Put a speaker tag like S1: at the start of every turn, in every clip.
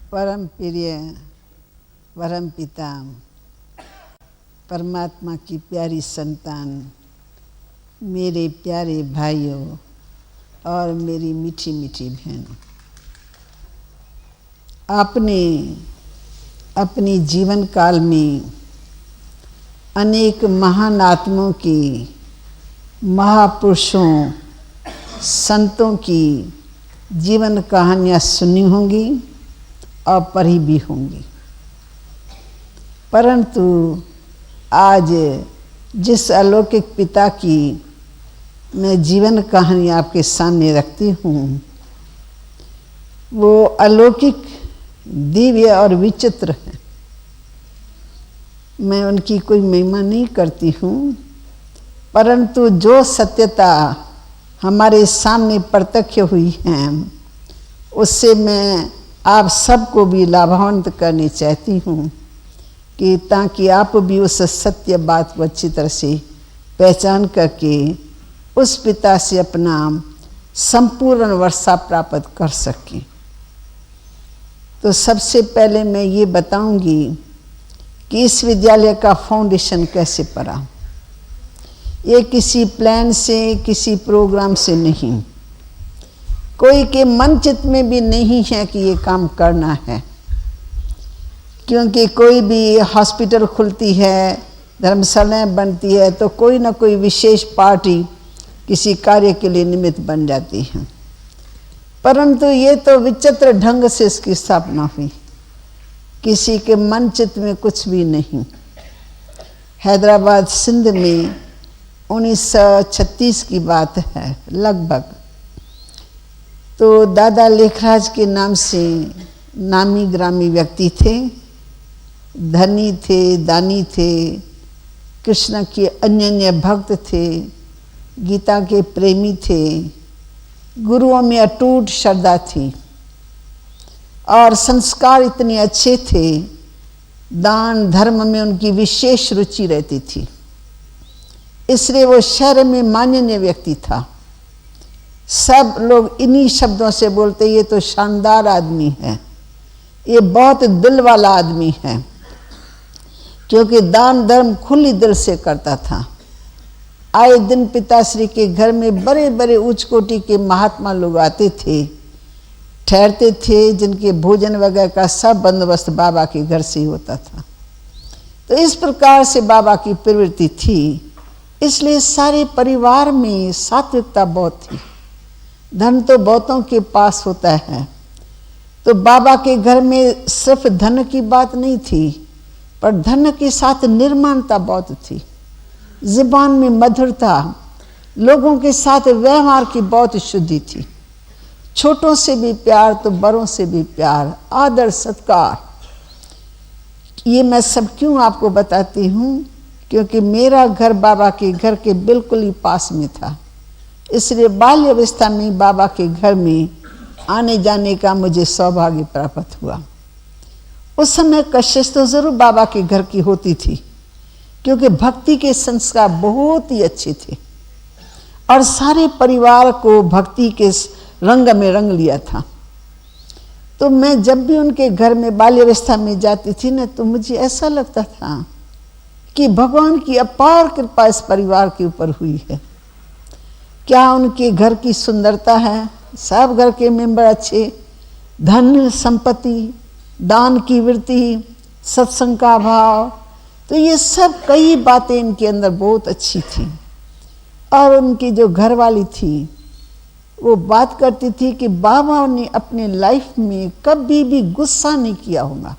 S1: परम प्रिय परम पिता परमात्मा की प्यारी संतान, मेरे प्यारे भाइयों और मेरी मीठी मीठी बहनों, आपने अपनी जीवन काल में अनेक महान आत्माओं की, महापुरुषों, संतों की जीवन कहानियाँ सुनी होंगी और पढ़ी भी होंगी। परंतु आज जिस अलौकिक पिता की मैं जीवन कहानी आपके सामने रखती हूँ, वो अलौकिक, दिव्य और विचित्र है। मैं उनकी कोई महिमा नहीं करती हूँ, परंतु जो सत्यता हमारे सामने प्रत्यक्ष हुई है, उससे मैं आप सबको भी लाभान्वित करनी चाहती हूँ कि ताकि आप भी उस सत्य बात को अच्छी तरह से पहचान करके उस पिता से अपना संपूर्ण वर्षा प्राप्त कर सकें। तो सबसे पहले मैं ये बताऊंगी कि इस विद्यालय का फाउंडेशन कैसे पड़ा। ये किसी प्लान से, किसी प्रोग्राम से नहीं, कोई के मन चित्त में भी नहीं है कि ये काम करना है। क्योंकि कोई भी हॉस्पिटल खुलती है, धर्मशालाएं बनती है, तो कोई ना कोई विशेष पार्टी किसी कार्य के लिए निमित्त बन जाती है। परंतु ये तो विचित्र ढंग से इसकी स्थापना हुई, किसी के मन चित्त में कुछ भी नहीं। हैदराबाद सिंध में 1936 की बात है लगभग। तो दादा लेखराज के नाम से नामी ग्रामी व्यक्ति थे, धनी थे, दानी थे, कृष्ण के अनन्य भक्त थे, गीता के प्रेमी थे, गुरुओं में अटूट श्रद्धा थी और संस्कार इतने अच्छे थे, दान धर्म में उनकी विशेष रुचि रहती थी। इसलिए वो शहर में माननीय व्यक्ति था। सब लोग इन्हीं शब्दों से बोलते, ये तो शानदार आदमी है, ये बहुत दिल वाला आदमी है, क्योंकि दान धर्म खुली दिल से करता था। आए दिन पिताश्री के घर में बड़े बड़े उच्च कोटि के महात्मा लोग आते थे, ठहरते थे, जिनके भोजन वगैरह का सब बंदोबस्त बाबा के घर से ही होता था। तो इस प्रकार से बाबा की प्रवृत्ति थी, इसलिए सारे परिवार में सात्विकता बहुत थी। धन तो बहुतों के पास होता है, तो बाबा के घर में सिर्फ धन की बात नहीं थी, पर धन के साथ निर्माणता बहुत थी, जुबान में मधुरता, लोगों के साथ व्यवहार की बहुत शुद्धि थी। छोटों से भी प्यार तो बड़ों से भी प्यार, आदर सत्कार। ये मैं सब क्यों आपको बताती हूँ, क्योंकि मेरा घर बाबा के घर के बिल्कुल ही पास में था। इसलिए बाल्य अवस्था में बाबा के घर में आने जाने का मुझे सौभाग्य प्राप्त हुआ। उस समय कशिश तो जरूर बाबा के घर की होती थी, क्योंकि भक्ति के संस्कार बहुत ही अच्छे थे और सारे परिवार को भक्ति के रंग में रंग लिया था। तो मैं जब भी उनके घर में बाल्यावस्था में जाती थी ना, तो मुझे ऐसा लगता था कि भगवान की अपार कृपा इस परिवार के ऊपर हुई है। क्या उनके घर की सुंदरता है, सब घर के मेंबर अच्छे, धन संपत्ति, दान की वृत्ति, सत्संग का भाव, तो ये सब कई बातें इनके अंदर बहुत अच्छी थी। और उनकी जो घरवाली थी, वो बात करती थी कि बाबा ने अपने लाइफ में कभी भी गुस्सा नहीं किया होगा।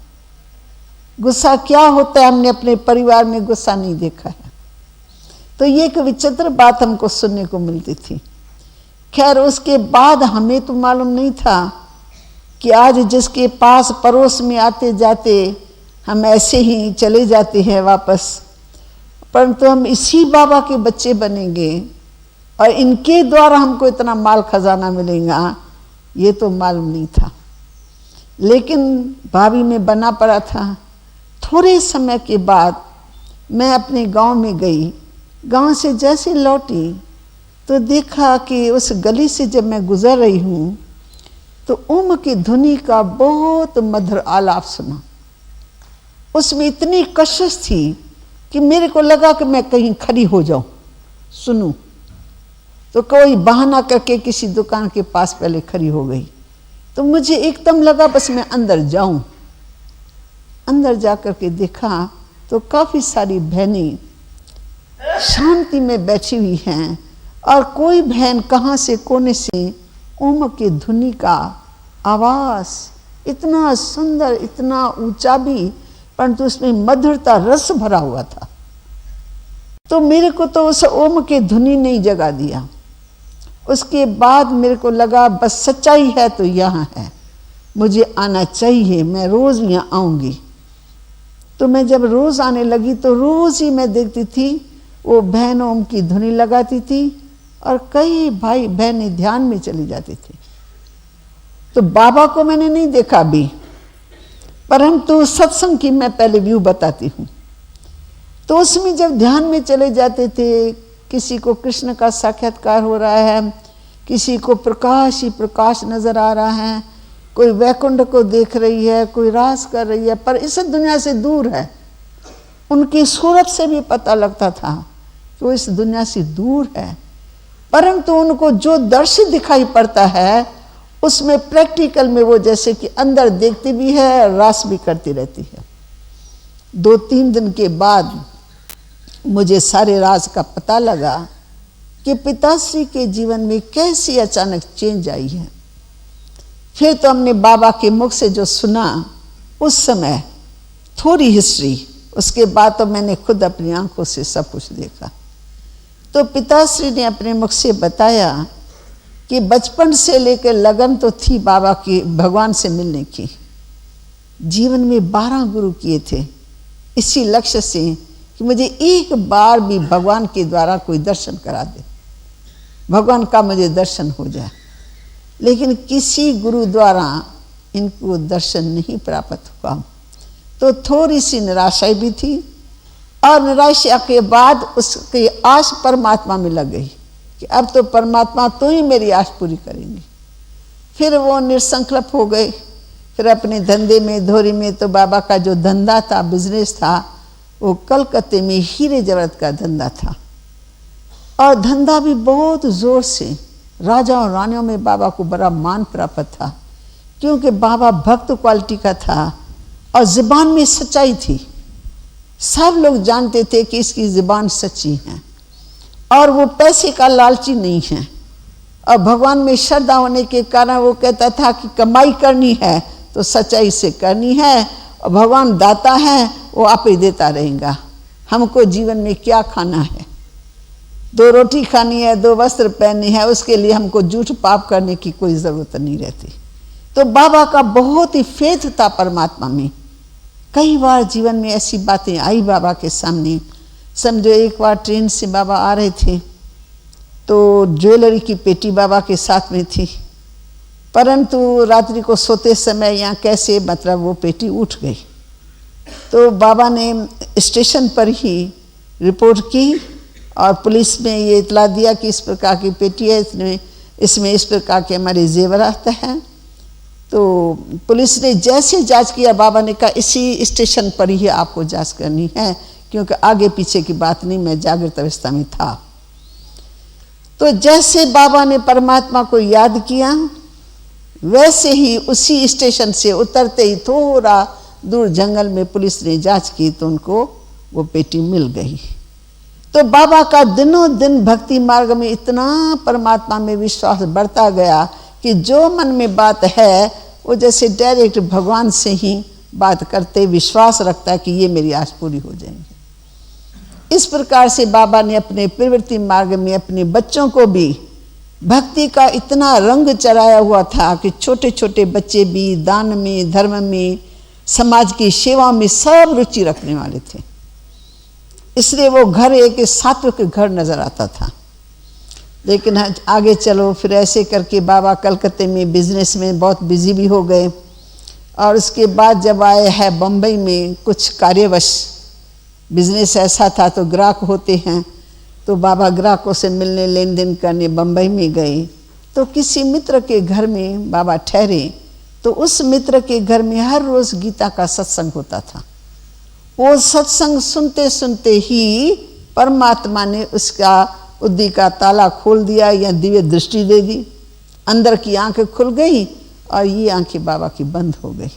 S1: गुस्सा क्या होता है, हमने अपने परिवार में गुस्सा नहीं देखा है। तो ये एक विचित्र बात हमको सुनने को मिलती थी। खैर, उसके बाद हमें तो मालूम नहीं था कि आज जिसके पास पड़ोस में आते जाते हम ऐसे ही चले जाते हैं वापस, परंतु हम इसी बाबा के बच्चे बनेंगे और इनके द्वारा हमको इतना माल खजाना मिलेगा, ये तो मालूम नहीं था। लेकिन भाभी में बना पड़ा था। थोड़े समय के बाद मैं अपने गांव में गई। गांव से जैसे लौटी तो देखा कि उस गली से जब मैं गुजर रही हूँ, तो ओम की धुनी का बहुत मधुर आलाप सुना। उसमें इतनी कशिश थी कि मेरे को लगा कि मैं कहीं खड़ी हो जाऊं सुनूं। तो कोई बहाना करके किसी दुकान के पास पहले खड़ी हो गई। तो मुझे एकदम लगा बस मैं अंदर जाऊं। अंदर जा कर के देखा तो काफ़ी सारी बहनें शांति में बैठी हुई हैं और कोई बहन कहाँ से कोने से ओम की धुनी का आवाज़ इतना सुंदर, इतना ऊंचा भी, परंतु उसमें मधुरता, रस भरा हुआ था। तो मेरे को तो उस ओम की धुनी ने ही जगा दिया। उसके बाद मेरे को लगा बस सच्चाई है तो यहाँ है, मुझे आना चाहिए, मैं रोज़ यहाँ आऊँगी। तो मैं जब रोज़ आने लगी तो रोज़ ही मैं देखती थी वो बहन ओम की धुनी लगाती थी और कई भाई बहनें ध्यान में चली जाती थी। तो बाबा को मैंने नहीं देखा अभी, परंतु सत्संग की मैं पहले व्यू बताती हूँ। तो उसमें जब ध्यान में चले जाते थे, किसी को कृष्ण का साक्षात्कार हो रहा है, किसी को प्रकाश ही प्रकाश नजर आ रहा है, कोई वैकुंठ को देख रही है, कोई रास कर रही है, पर इस दुनिया से दूर है। उनकी सूरत से भी पता लगता था कि वो इस दुनिया से दूर है, परंतु उनको जो दृश्य दिखाई पड़ता है उसमें प्रैक्टिकल में वो जैसे कि अंदर देखती भी है, रास भी करती रहती है। 2-3 दिन के बाद मुझे सारे राज का पता लगा कि पिताश्री के जीवन में कैसी अचानक चेंज आई है। फिर तो हमने बाबा के मुख से जो सुना उस समय थोड़ी हिस्ट्री, उसके बाद तो मैंने खुद अपनी आंखों से सब कुछ देखा। तो पिताश्री ने अपने मुख से बताया कि बचपन से लेकर लगन तो थी बाबा की, भगवान से मिलने की। जीवन में 12 गुरु किए थे इसी लक्ष्य से कि मुझे एक बार भी भगवान के द्वारा कोई दर्शन करा दे, भगवान का मुझे दर्शन हो जाए। लेकिन किसी गुरु द्वारा इनको दर्शन नहीं प्राप्त हुआ। तो थोड़ी सी निराशा भी थी और निराशा के बाद उसकी आश परमात्मा में लग गई कि अब तो परमात्मा तो ही मेरी आश पूरी करेंगे। फिर वो निसंकल्प हो गए। फिर अपने धंधे में, धोरी में, तो बाबा का जो धंधा था, बिजनेस था, वो कलकत्ते में हीरे जवाहरात का धंधा था और धंधा भी बहुत जोर से। राजा और रानियों में बाबा को बड़ा मान प्राप्त था क्योंकि बाबा भक्त क्वालिटी का था और ज़ुबान में सच्चाई थी। सब लोग जानते थे कि इसकी ज़ुबान सच्ची है और वो पैसे का लालची नहीं है। और भगवान में श्रद्धा होने के कारण वो कहता था कि कमाई करनी है तो सच्चाई से करनी है और भगवान दाता है, वो आप ही देता रहेगा। हमको जीवन में क्या खाना है, 2 रोटी खानी है, 2 वस्त्र पहननी है, उसके लिए हमको झूठ पाप करने की कोई ज़रूरत नहीं रहती। तो बाबा का बहुत ही फेथ था परमात्मा में। कई बार जीवन में ऐसी बातें आई बाबा के सामने। समझो एक बार ट्रेन से बाबा आ रहे थे तो ज्वेलरी की पेटी बाबा के साथ में थी, परंतु रात्रि को सोते समय या कैसे मतलब वो पेटी उठ गई। तो बाबा ने स्टेशन पर ही रिपोर्ट की और पुलिस में ये इतला दिया कि इस प्रकार की पेटी है, इसमें इस प्रकार के हमारे जेवरात हैं। तो पुलिस ने जैसे जांच किया, बाबा ने कहा इसी स्टेशन पर ही आपको जांच करनी है क्योंकि आगे पीछे की बात नहीं, मैं जागृत अवस्था में था। तो जैसे बाबा ने परमात्मा को याद किया वैसे ही उसी स्टेशन से उतरते ही थोड़ा दूर जंगल में पुलिस ने जांच की तो उनको वो पेटी मिल गई। तो बाबा का दिनों दिन भक्ति मार्ग में इतना परमात्मा में विश्वास बढ़ता गया कि जो मन में बात है वो जैसे डायरेक्ट भगवान से ही बात करते, विश्वास रखता है कि ये मेरी आश पूरी हो जाएंगी। इस प्रकार से बाबा ने अपने प्रवृत्ति मार्ग में अपने बच्चों को भी भक्ति का इतना रंग चढ़ाया हुआ था कि छोटे छोटे बच्चे भी दान में, धर्म में, समाज की सेवा में सब रुचि रखने वाले थे। इसलिए वो घर एक सात्विक घर नजर आता था। लेकिन आगे चलो, फिर ऐसे करके बाबा कलकत्ते में बिजनेस में बहुत बिजी भी हो गए और उसके बाद जब आए हैं बम्बई में कुछ कार्यवश, बिजनेस ऐसा था तो ग्राहक होते हैं, तो बाबा ग्राहकों से मिलने लेन देन करने बम्बई में गए। तो किसी मित्र के घर में बाबा ठहरे, तो उस मित्र के घर में हर रोज गीता का सत्संग होता था। वो सत्संग सुनते सुनते ही परमात्मा ने उसका बुद्धि का ताला खोल दिया या दिव्य दृष्टि दे दी। अंदर की आंखें खुल गई और ये आंखें बाबा की बंद हो गई।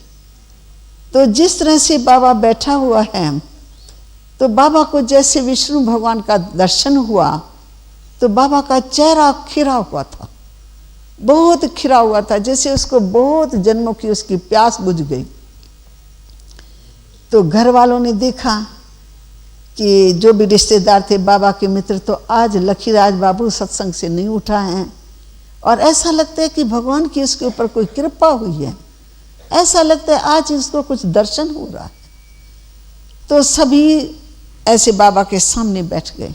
S1: तो जिस तरह से बाबा बैठा हुआ है, तो बाबा को जैसे विष्णु भगवान का दर्शन हुआ, तो बाबा का चेहरा खिरा हुआ था, बहुत खिरा हुआ था, जैसे उसको बहुत जन्मों की उसकी प्यास बुझ गई। तो घर वालों ने देखा कि जो भी रिश्तेदार थे बाबा के मित्र, तो आज लखीराज बाबू सत्संग से नहीं उठा है और ऐसा लगता है कि भगवान की उसके ऊपर कोई कृपा हुई है, ऐसा लगता है आज इसको कुछ दर्शन हो रहा है। तो सभी ऐसे बाबा के सामने बैठ गए।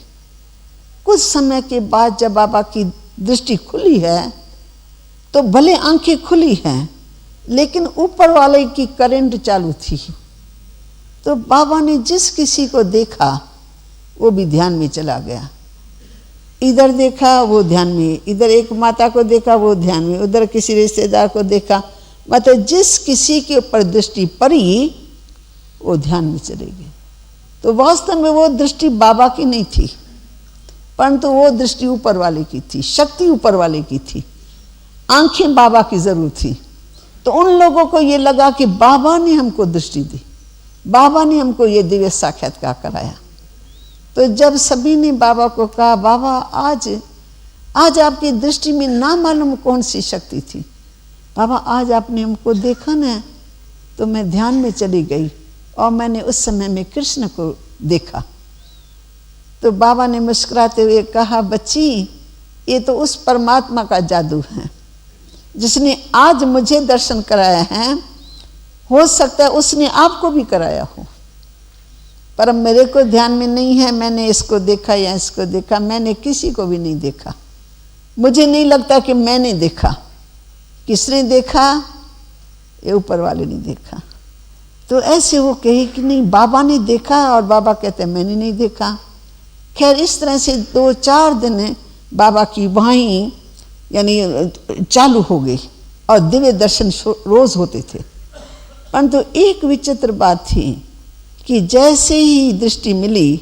S1: कुछ समय के बाद जब बाबा की दृष्टि खुली है, तो भले आंखें खुली हैं, लेकिन ऊपर वाले की करंट चालू थी। तो बाबा ने जिस किसी को देखा वो भी ध्यान में चला गया। इधर देखा वो ध्यान में, इधर एक माता को देखा वो ध्यान में, उधर किसी रिश्तेदार को देखा, मतलब जिस किसी के ऊपर दृष्टि पड़ी वो ध्यान में चले गए। तो वास्तव में वो दृष्टि बाबा की नहीं थी, परंतु वो दृष्टि ऊपर वाले की थी, शक्ति ऊपर वाले की थी, आंखें बाबा की जरूर थी। तो उन लोगों को ये लगा कि बाबा ने हमको दृष्टि दी, बाबा ने हमको ये दिव्य साक्षात्कार कराया। तो जब सभी ने बाबा को कहा, बाबा आज आपकी दृष्टि में ना मालूम कौन सी शक्ति थी, बाबा आज आपने हमको देखा ना, तो मैं ध्यान में चली गई और मैंने उस समय में कृष्ण को देखा। तो बाबा ने मुस्कुराते हुए कहा, बच्ची ये तो उस परमात्मा का जादू है जिसने आज मुझे दर्शन कराया है, हो सकता है उसने आपको भी कराया हो, पर मेरे को ध्यान में नहीं है, मैंने इसको देखा या इसको देखा, मैंने किसी को भी नहीं देखा। मुझे नहीं लगता कि मैंने देखा। किसने देखा? ये ऊपर वाले ने देखा। तो ऐसे वो कहे कि नहीं बाबा ने देखा, और बाबा कहते मैंने नहीं देखा। खैर इस तरह से 2-4 दिन बाबा की वाणी यानी चालू हो गई और दिव्य दर्शन रोज होते थे। परंतु एक विचित्र बात थी कि जैसे ही दृष्टि मिली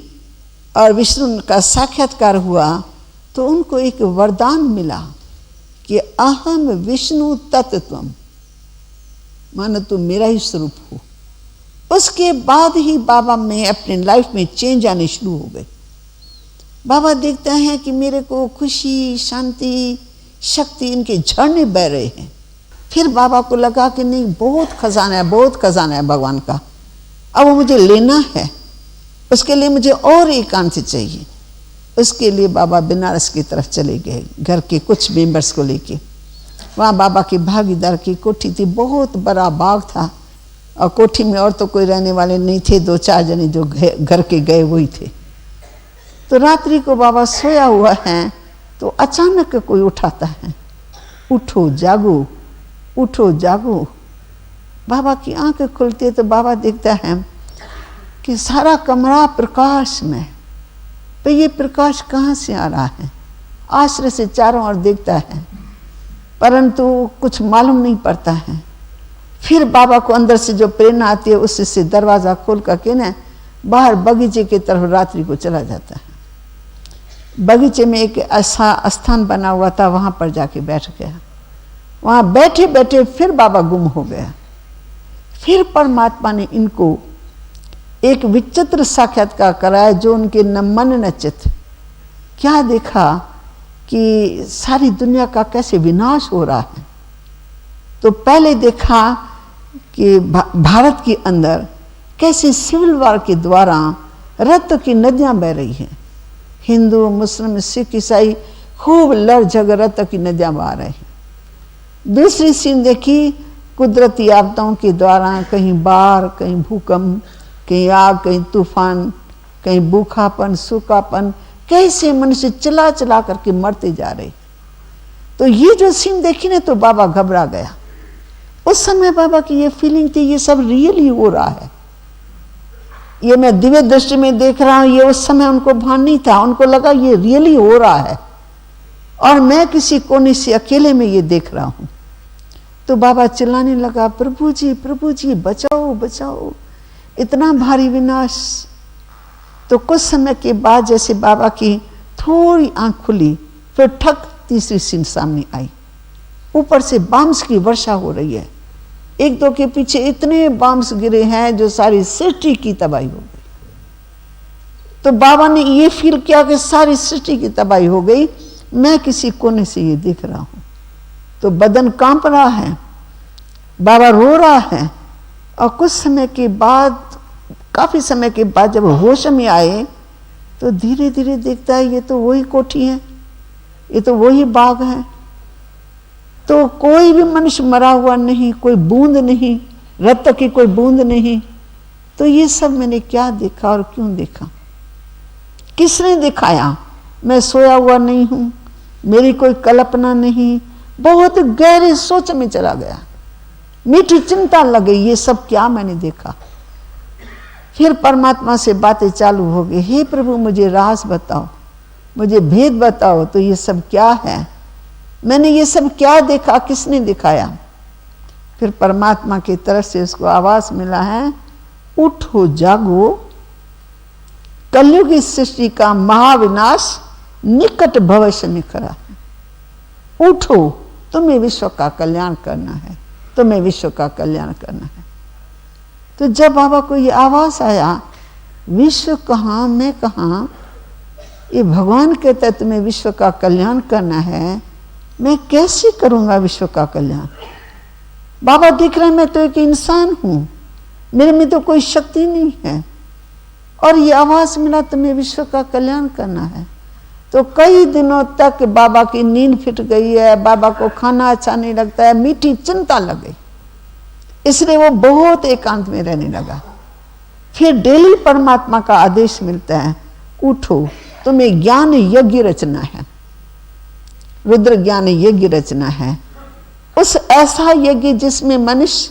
S1: और विष्णु का साक्षात्कार हुआ, तो उनको एक वरदान मिला कि अहम विष्णु तत्त्वम, मानो तुम मेरा ही स्वरूप हो। उसके बाद ही बाबा में अपने लाइफ में चेंज आने शुरू हो गए। बाबा देखते हैं कि मेरे को खुशी, शांति, शक्ति, इनके झरने बह रहे हैं। फिर बाबा को लगा कि नहीं बहुत खजाना है, बहुत खजाना है भगवान का, अब वो मुझे लेना है, उसके लिए मुझे और एकांत चाहिए। उसके लिए बाबा बनारस की तरफ चले गए, घर के कुछ मेंबर्स को लेके। वहाँ बाबा की भागीदार की कोठी थी, बहुत बड़ा बाग था और कोठी में और तो कोई रहने वाले नहीं थे, 2-4 जने जो घर के गए वही थे। तो रात्रि को बाबा सोया हुआ है, तो अचानक कोई उठाता है, उठो जागो, उठो जागो। बाबा की आंखें खुलती है तो बाबा देखता है कि सारा कमरा प्रकाश में। तो ये प्रकाश कहाँ से आ रहा है? आश्रय से चारों ओर देखता है, परंतु कुछ मालूम नहीं पड़ता है। फिर बाबा को अंदर से जो प्रेरणा आती है, उससे दरवाज़ा खोल करके ना बाहर बगीचे की तरफ रात्रि को चला जाता है। बगीचे में एक ऐसा स्थान बना हुआ था, वहाँ पर जाके बैठ गया। वहाँ बैठे बैठे फिर बाबा गुम हो गया। फिर परमात्मा ने इनको एक विचित्र साक्षात्कार कराया, जो उनके न मन न चित्त। क्या देखा कि सारी दुनिया का कैसे विनाश हो रहा है। तो पहले देखा कि भारत के अंदर कैसे सिविल वॉर के द्वारा रक्त की नदियां बह रही हैं। हिंदू, मुस्लिम, सिख, ईसाई खूब लड़ झगड़ रक्त की नदियां बह रही हैं। दूसरी सीन देखी, कुदरती आपदाओं के द्वारा कहीं बाढ़, कहीं भूकंप, कहीं आग, कहीं तूफान, कहीं भूखापन, सूखापन, कैसे मनुष्य चला चला करके मरते जा रहे। तो ये जो सीन देखी ना, तो बाबा घबरा गया। उस समय बाबा की ये फीलिंग थी, ये सब रियली हो रहा है, ये मैं दिव्य दृष्टि में देख रहा हूँ। ये उस समय उनको भान नहीं था, उनको लगा ये रियली हो रहा है। और मैं किसी कोने से अकेले में ये देख रहा हूँ। तो बाबा चिल्लाने लगा, प्रभु जी बचाओ बचाओ, इतना भारी विनाश। तो कुछ समय के बाद जैसे बाबा की थोड़ी आंख खुली, फिर ठक तीसरी सीन सामने आई। ऊपर से बम्स की वर्षा हो रही है, एक दो के पीछे इतने बम्स गिरे हैं जो सारी सृष्टि की तबाही हो गई। तो बाबा ने ये फील किया कि सारी सृष्टि की तबाही हो गई, मैं किसी कोने से ये देख रहा हूं। तो बदन कांप रहा है, बाबा रो रहा है। और कुछ समय के बाद, काफी समय के बाद जब होश में आए तो धीरे धीरे देखता है ये तो वही कोठी है, ये तो वही बाग है। तो कोई भी मनुष्य मरा हुआ नहीं, कोई बूंद नहीं, रक्त की कोई बूंद नहीं। तो ये सब मैंने क्या देखा और क्यों देखा, किसने दिखाया? मैं सोया हुआ नहीं हूं, मेरी कोई कल्पना नहीं। बहुत गहरे सोच में चला गया, मीठी चिंता लग गई, ये सब क्या मैंने देखा। फिर परमात्मा से बातें चालू हो गई, हे प्रभु मुझे राज बताओ, मुझे भेद बताओ, तो ये सब क्या है, मैंने ये सब क्या देखा, किसने दिखाया? फिर परमात्मा की तरफ से उसको आवाज मिला है, उठो जागो, कलयुग की सृष्टि का महाविनाश निकट भविष्य में खड़ा है। उठो, तुम्हें विश्व का कल्याण करना है, तुम्हें विश्व का कल्याण करना है। तो जब बाबा को ये आवाज आया, विश्व कहाँ, मैं कहाँ, ये भगवान कहता है तुम्हें विश्व का कल्याण करना है, मैं कैसे करूंगा विश्व का कल्याण? बाबा दिख रहे मैं तो एक इंसान हूं, मेरे में तो कोई शक्ति नहीं है, और ये आवाज मिला तुम्हें विश्व का कल्याण करना है। तो कई दिनों तक बाबा की नींद फिट गई है, बाबा को खाना अच्छा नहीं लगता है, मीठी चिंता लग गई, इसलिए वो बहुत एकांत में रहने लगा। फिर डेली परमात्मा का आदेश मिलता है, उठो, तुम्हें ज्ञान यज्ञ रचना है, रुद्र ज्ञान यज्ञ रचना है। उस ऐसा यज्ञ जिसमें मनुष्य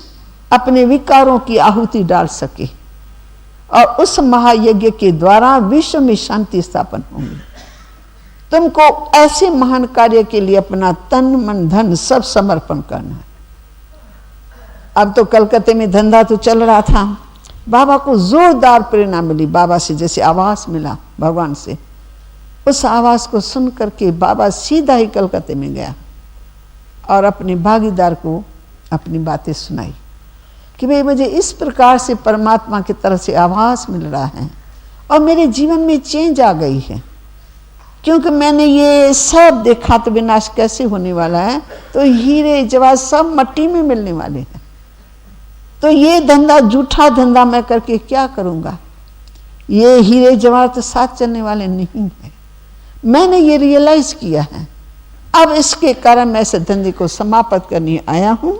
S1: अपने विकारों की आहुति डाल सके, और उस महायज्ञ के द्वारा विश्व में शांति स्थापन होगी। तुमको ऐसे महान कार्य के लिए अपना तन मन धन सब समर्पण करना है। अब तो कलकत्ते में धंधा तो चल रहा था, बाबा को जोरदार प्रेरणा मिली, बाबा से जैसे आवाज मिला भगवान से। उस आवाज को सुन करके बाबा सीधा ही कलकत्ते में गया और अपने भागीदार को अपनी बातें सुनाई कि भाई मुझे इस प्रकार से परमात्मा की तरफ से आवाज मिल रहा है और मेरे जीवन में चेंज आ गई है, क्योंकि मैंने ये सब देखा तो विनाश कैसे होने वाला है, तो हीरे जवाहर सब मट्टी में मिलने वाले हैं। तो ये धंधा, झूठा धंधा मैं करके क्या करूंगा? ये हीरे जवाहर तो साथ चलने वाले नहीं है। मैंने ये रियलाइज किया है, अब इसके कारण मैं ऐसे धंधे को समाप्त करने आया हूं,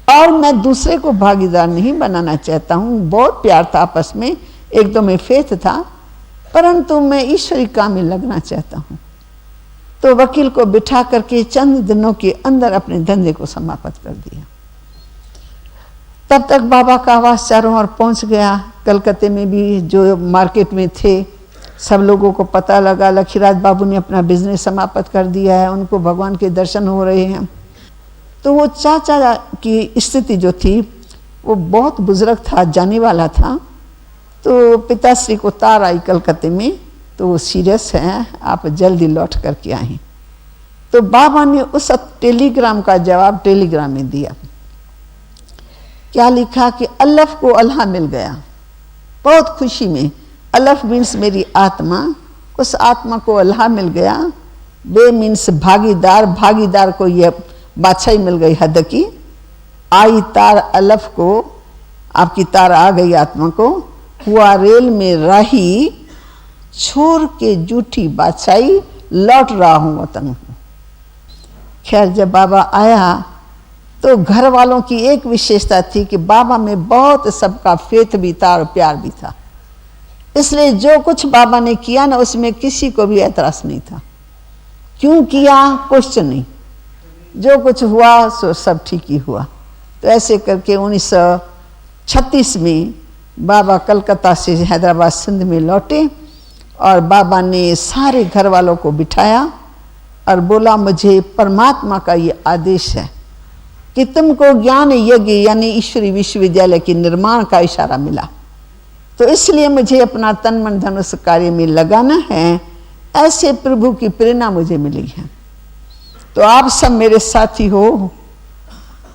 S1: और मैं दूसरे को भागीदार नहीं बनाना चाहता हूं। बहुत प्यार था आपस में, एक दो में फेथ था, परंतु मैं ईश्वरी काम में लगना चाहता हूं। तो वकील को बिठा करके चंद दिनों के अंदर अपने धंधे को समाप्त कर दिया। तब तक बाबा का आवाज चारों ओर पहुंच गया। कलकत्ते में भी जो मार्केट में थे सब लोगों को पता लगा, लखीराज बाबू ने अपना बिजनेस समाप्त कर दिया है, उनको भगवान के दर्शन हो रहे हैं। तो वो चाचा की स्थिति जो थी वो बहुत बुजुर्ग था, जाने वाला था। तो पिताश्री को तार आई कलकत्ते में, तो वो सीरियस है, आप जल्दी लौट करके आए। तो बाबा ने उस टेलीग्राम का जवाब टेलीग्राम में दिया। क्या लिखा कि अल्लाह को अल्लाह मिल गया, बहुत खुशी में। अल्लाह मीन्स मेरी आत्मा, उस आत्मा को अल्लाह मिल गया। बे मीन्स भागीदार, भागीदार को यह बादशाही मिल गई हद की। आई तार अल्लाह को, आपकी तार आ गई आत्मा को। हुआ रेल में राही, छोड़ के झूठी बादशाही, लौट रहा हूं वतन। खैर जब बाबा आया तो घर वालों की एक विशेषता थी कि बाबा में बहुत सबका फेथ भी था और प्यार भी था, इसलिए जो कुछ बाबा ने किया ना उसमें किसी को भी ऐतराज नहीं था। क्यों किया, क्वेश्चन नहीं, जो कुछ हुआ सो सब ठीक ही हुआ। तो ऐसे करके 1936 में बाबा कलकत्ता से हैदराबाद सिंध में लौटे और बाबा ने सारे घर वालों को बिठाया और बोला मुझे परमात्मा का ये आदेश है कि तुमको ज्ञान यज्ञ यानी ईश्वरी विश्वविद्यालय के निर्माण का इशारा मिला, तो इसलिए मुझे अपना तन मन धन उस कार्य में लगाना है। ऐसे प्रभु की प्रेरणा मुझे मिली है। तो आप सब मेरे साथी हो,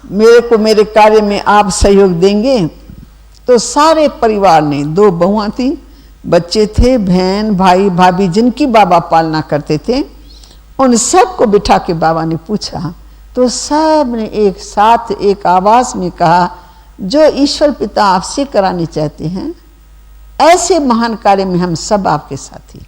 S1: मेरे को मेरे कार्य में आप सहयोग देंगे। तो सारे परिवार ने, 2 बहुआं थी, बच्चे थे, बहन भाई भाभी जिनकी बाबा पालना करते थे, उन सबको बिठा के बाबा ने पूछा। तो सब ने एक साथ एक आवाज में कहा, जो ईश्वर पिता आपसे कराने चाहते हैं ऐसे महान कार्य में हम सब आपके साथी।